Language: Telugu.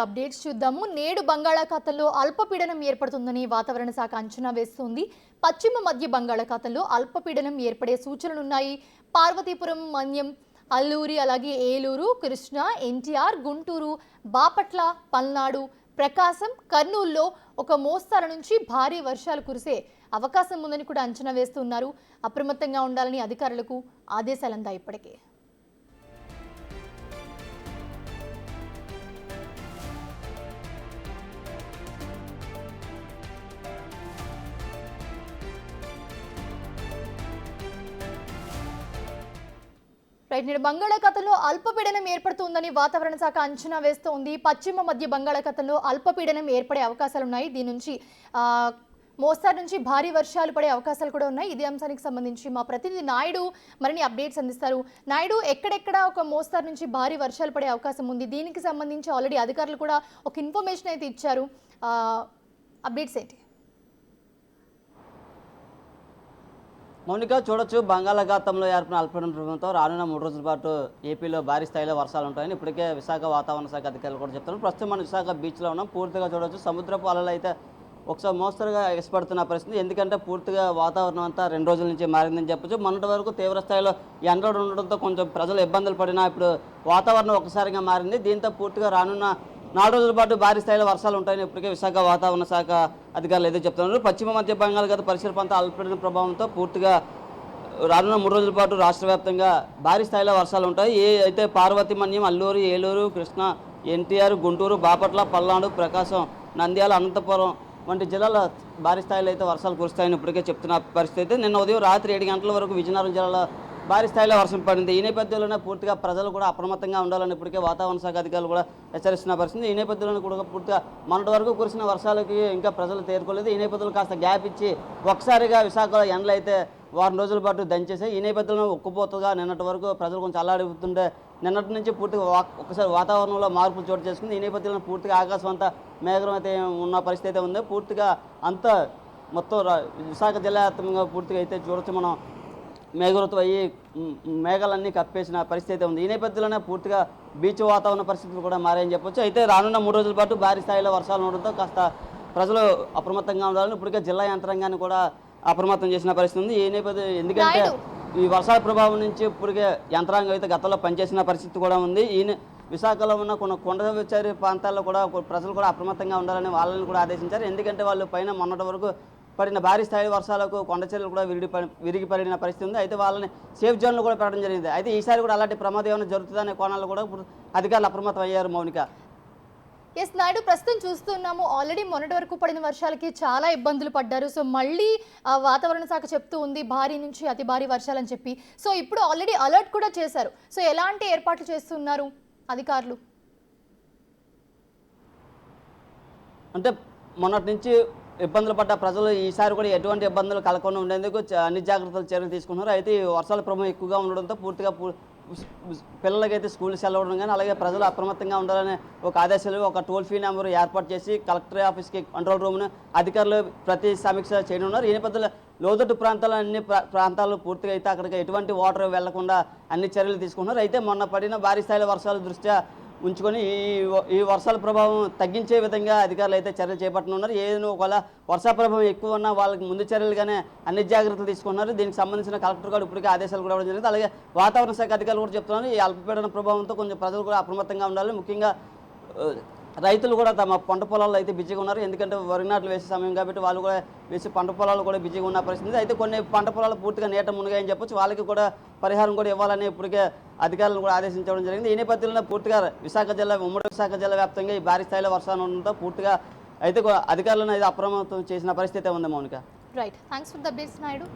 అప్డేట్స్ చూద్దాము. నేడు బంగాళాఖాతంలో అల్పపీడనం ఏర్పడుతుందని వాతావరణ శాఖ అంచనా వేస్తుంది. పశ్చిమ మధ్య బంగాళాఖాతంలో అల్పపీడనం ఏర్పడే సూచనలున్నాయి. పార్వతీపురం, మన్యం, అల్లూరి, అలాగే ఏలూరు, కృష్ణా, ఎన్టీఆర్, గుంటూరు, బాపట్ల, పల్నాడు, ప్రకాశం, కర్నూలులో ఒక మోస్తరు నుంచి భారీ వర్షాలు కురిసే అవకాశం ఉందని కూడా అంచనా వేస్తున్నారు. అప్రమత్తంగా ఉండాలని అధికారులకు ఆదేశాలు అందాయి ఇప్పటికే. నేడు బంగాళాఖాతంలో అల్పపీడనం ఏర్పడుతుందని వాతావరణ శాఖ అంచనా వేస్తోంది. పశ్చిమ మధ్య బంగాళాఖాతంలో అల్పపీడనం ఏర్పడే అవకాశాలున్నాయి. దీని నుంచి మోస్తరు నుంచి భారీ వర్షాలు పడే అవకాశాలు కూడా ఉన్నాయి. ఇదే అంశానికి సంబంధించి మా ప్రతినిధి నాయుడు మరిన్ని అప్డేట్స్ అందిస్తారు. నాయుడు, ఎక్కడెక్కడ ఒక మోస్తరు నుంచి భారీ వర్షాలు పడే అవకాశం ఉంది? దీనికి సంబంధించి ఆల్రెడీ అధికారులు కూడా ఒక ఇన్ఫర్మేషన్ అయితే ఇచ్చారు. అప్డేట్స్ ఏంటి? మౌనిక, చూడొచ్చు, బంగాళాఖాతంలో ఏర్పడిన అల్పపీడనం ప్రభావంతో రానున్న 3 రోజుల పాటు ఏపీలో భారీ స్థాయిలో వర్షాలు ఉంటాయని ఇప్పటికే విశాఖ వాతావరణ శాఖ అధికారులు కూడా చెప్తున్నారు. ప్రస్తుతం మనం విశాఖ బీచ్లో ఉన్నాం. పూర్తిగా చూడొచ్చు, సముద్రపు అలలు అయితే ఒకసారి మోస్తరుగా ఎగసిపడుతున్న పరిస్థితి. ఎందుకంటే పూర్తిగా వాతావరణం అంతా 2 రోజుల నుంచి మారిందని చెప్పొచ్చు. మొన్నటి వరకు తీవ్ర స్థాయిలో ఎండలు ఉండడంతో కొంచెం ప్రజలు ఇబ్బందులు పడినా ఇప్పుడు వాతావరణం ఒకసారిగా మారింది. దీంతో పూర్తిగా రానున్న 4 రోజుల పాటు భారీ స్థాయిలో వర్షాలు ఉంటాయని ఇప్పటికే విశాఖ వాతావరణ శాఖ అధికారులు అయితే చెప్తున్నారు. పశ్చిమ మధ్య బంగాళాఖాత పరిసర ప్రాంత అల్పపీడన ప్రభావంతో పూర్తిగా రానున్న 3 రోజుల పాటు రాష్ట్ర వ్యాప్తంగా భారీ స్థాయిలో వర్షాలు ఉంటాయి. అయితే పార్వతీమన్యం, అల్లూరు, ఏలూరు, కృష్ణా, ఎన్టీఆర్, గుంటూరు, బాపట్ల, పల్నాడు, ప్రకాశం, నంద్యాల, అనంతపురం వంటి జిల్లాల భారీ స్థాయిలో అయితే వర్షాలు కురుస్తాయని ఇప్పటికే చెప్తున్న పరిస్థితి. నిన్న ఉదయం రాత్రి 7 గంటల వరకు విజయనగరం జిల్లాలో భారీ స్థాయిలో వర్షం పడింది. ఈ నేపథ్యంలోనే పూర్తిగా ప్రజలు కూడా అప్రమత్తంగా ఉండాలని ఇప్పటికే వాతావరణ శాఖ అధికారులు కూడా హెచ్చరిస్తున్న పరిస్థితి. ఈ నేపథ్యంలో కూడా పూర్తిగా మొన్నటి వరకు కురిసిన వర్షాలకి ఇంకా ప్రజలు తేరుకోలేదు. ఈ నేపథ్యంలో కాస్త గ్యాప్ ఇచ్చి ఒకసారిగా విశాఖలో ఎండలు అయితే 1 రోజుల పాటు దంచేసాయి. ఈ నేపథ్యంలో ఉక్కుపోతగా నిన్నటి వరకు ప్రజలు కొంచెం అల్లాడిపోతుంటే నిన్నటి నుంచి పూర్తిగా ఒకసారి వాతావరణంలో మార్పులు చోటు చేసుకుంది. ఈ నేపథ్యంలో పూర్తిగా ఆకాశం అంతా మేఘం అయితే ఉన్న పరిస్థితి అయితే ఉంది. పూర్తిగా అంతా మొత్తం విశాఖ జిల్లా వ్యాప్తంగా పూర్తిగా అయితే చూడొచ్చు మనం మేఘవృతం అయ్యి మేఘాలన్నీ కప్పేసిన పరిస్థితి అయితే ఉంది. ఈ నేపథ్యంలోనే పూర్తిగా బీచ్ వాతావరణ పరిస్థితులు కూడా మారాయని చెప్పొచ్చు. అయితే రానున్న 3 రోజుల పాటు భారీ స్థాయిలో వర్షాలు ఉండడంతో కాస్త ప్రజలు అప్రమత్తంగా ఉండాలని ఇప్పటికే జిల్లా యంత్రాంగాన్ని కూడా అప్రమత్తం చేసిన పరిస్థితి ఉంది. ఈ నేపథ్యం ఎందుకంటే ఈ వర్షాల ప్రభావం నుంచి ఇప్పటికే యంత్రాంగం అయితే గతంలో పనిచేసిన పరిస్థితి కూడా ఉంది. విశాఖలో ఉన్న కొన్ని కొండచరి ప్రాంతాల్లో కూడా ప్రజలు కూడా అప్రమత్తంగా ఉండాలని వాళ్ళని కూడా ఆదేశించారు. ఎందుకంటే వాళ్ళు పైన మొన్నటి వరకు పడిన భారీ స్థాయి వర్షాలకు కొండచర్యలు కూడా విరిగి పడిన పరిస్థితి ఉంది. అయితే వాళ్ళని సేఫ్ జోన్లో కూడా పెట్టడం జరిగింది. అయితే ఈసారి కూడా అలాంటి ప్రమాదం ఏమైనా జరుగుతుందనే కోణాల్లో కూడా అధికారులు అప్రమత్తం అయ్యారు. మౌనిక, ఎస్ నాయుడు, ప్రస్తుతం చూస్తున్నాము ఆల్రెడీ మొన్నటి వరకు పడిన వర్షాలకి చాలా ఇబ్బందులు పడ్డారు. సో మళ్ళీ వాతావరణ శాఖ చెప్తూ ఉంది భారీ నుంచి అతి భారీ వర్షాలని చెప్పి. సో ఇప్పుడు ఆల్రెడీ అలర్ట్ కూడా చేశారు. సో ఎలాంటి ఏర్పాట్లు చేస్తున్నారు అధికారులు? అంటే మొన్నటి నుంచి ఇబ్బందులు పడ్డ ప్రజలు ఈసారి కూడా ఎటువంటి ఇబ్బందులు కలగకుండా ఉండేందుకు అన్ని జాగ్రత్తలు చర్యలు తీసుకున్నారు. అయితే ఈ వర్షాల ప్రభావం ఎక్కువగా ఉండడంతో పూర్తిగా పిల్లలకైతే స్కూల్ సెలవడం కానీ అలాగే ప్రజలు అప్రమత్తంగా ఉండాలనే ఒక ఆదేశాలు, ఒక టోల్ ఫ్రీ నెంబర్ ఏర్పాటు చేసి కలెక్టర్ ఆఫీస్కి కంట్రోల్ రూమ్ను అధికారులు ప్రతి సమీక్ష చేయనున్నారు. ఈ నేపథ్యంలో లోతట్టు ప్రాంతాలు అన్ని ప్రాంతాలు పూర్తిగా అయితే అక్కడికి ఎటువంటి వాటర్ వెళ్లకుండా అన్ని చర్యలు తీసుకున్నారు. అయితే మొన్న పడిన భారీ స్థాయిలో వర్షాల దృష్ట్యా ఉంచుకొని ఈ వర్షాల ప్రభావం తగ్గించే విధంగా అధికారులు అయితే చర్యలు చేపట్టనున్నారు. ఏదైనా ఒకవేళ వర్షా ప్రభావం ఎక్కువ ఉన్నా వాళ్ళకి ముందు చర్యలుగానే అన్ని జాగ్రత్తలు తీసుకున్నారు. దీనికి సంబంధించిన కలెక్టర్ గారు ఇప్పటికే ఆదేశాలు కూడా ఇవ్వడం జరిగింది. అలాగే వాతావరణ శాఖ అధికారులు కూడా చెప్తున్నారు ఈ అల్పపీడన ప్రభావంతో కొంచెం ప్రజలు కూడా అప్రమత్తంగా ఉండాలి. ముఖ్యంగా రైతులు కూడా తమ పంట పొలాల్లో అయితే బిజీగా ఉన్నారు. ఎందుకంటే వరి నాట్లు వేసే సమయం కాబట్టి వాళ్ళు కూడా వేసి పంట పొలాలు కూడా బిజీగా ఉన్న పరిస్థితి. అయితే కొన్ని పంట పొలాలు పూర్తిగా నీట మునిగాయని చెప్పొచ్చు. వాళ్ళకి కూడా పరిహారం కూడా ఇవ్వాలని ఇప్పటికే అధికారులను కూడా ఆదేశించడం జరిగింది. ఈ నేపథ్యంలో పూర్తిగా ఉమ్మడి విశాఖ జిల్లా వ్యాప్తంగా ఈ భారీ స్థాయిలో వర్షాలు ఉండడంతో పూర్తిగా అయితే అధికారులను అయితే అప్రమత్తం చేసిన పరిస్థితి ఉంది. Mounika, right, thanks for the updates Naidu.